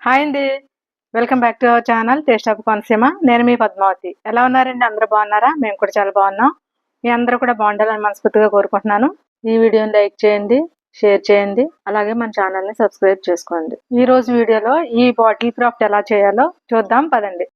Hi అండి, welcome back to our channel taste of Konaseema. నేను మీ పద్మావతి. ఎలా ఉన్నారండి? అందరూ బాగున్నారా? మేము కూడా చాలా బాగున్నాం. మీ అందరూ కూడా బాగుండాలని మనస్ఫూర్తిగా కోరుకుంటున్నాను. ఈ వీడియోని లైక్ చేయండి, షేర్ చేయండి, అలాగే మన ఛానల్ని సబ్స్క్రైబ్ చేసుకోండి. ఈ రోజు వీడియోలో ఈ బాటిల్ క్రాఫ్ట్ ఎలా చేయాలో చూద్దాం పదండి.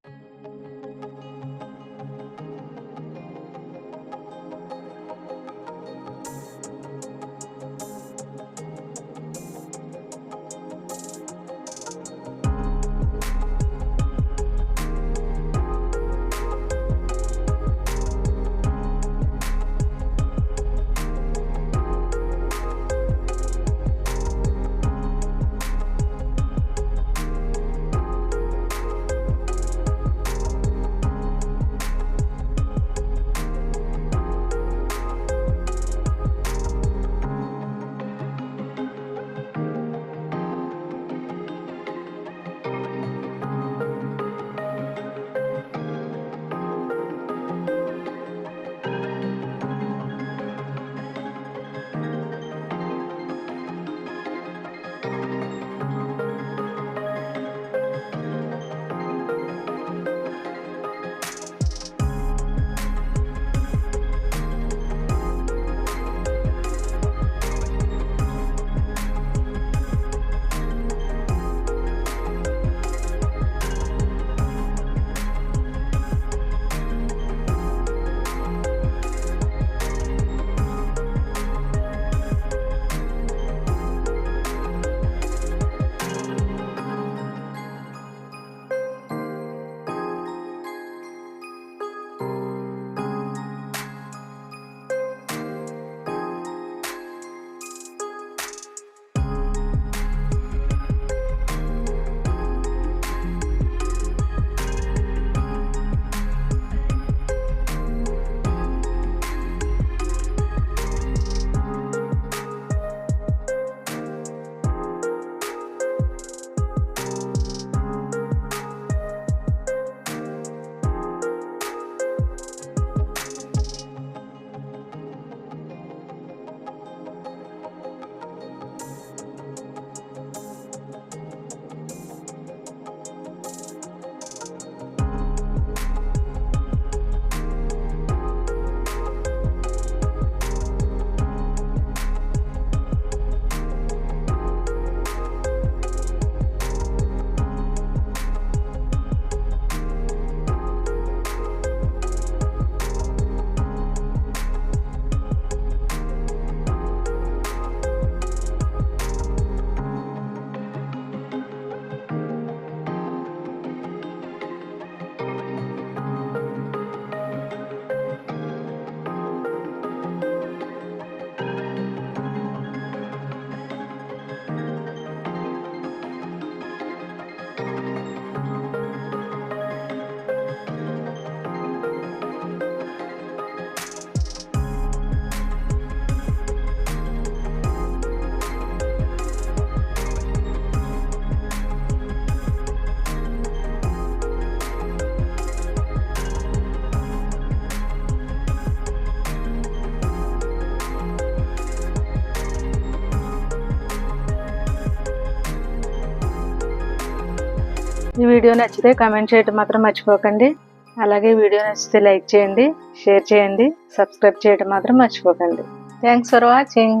ఈ వీడియో నచ్చితే కామెంట్ చేయడం మాత్రం మర్చిపోకండి. అలాగే వీడియో నచ్చితే లైక్ చేయండి, షేర్ చేయండి, సబ్స్క్రైబ్ చేయడం మాత్రం మర్చిపోకండి. Thanks for watching.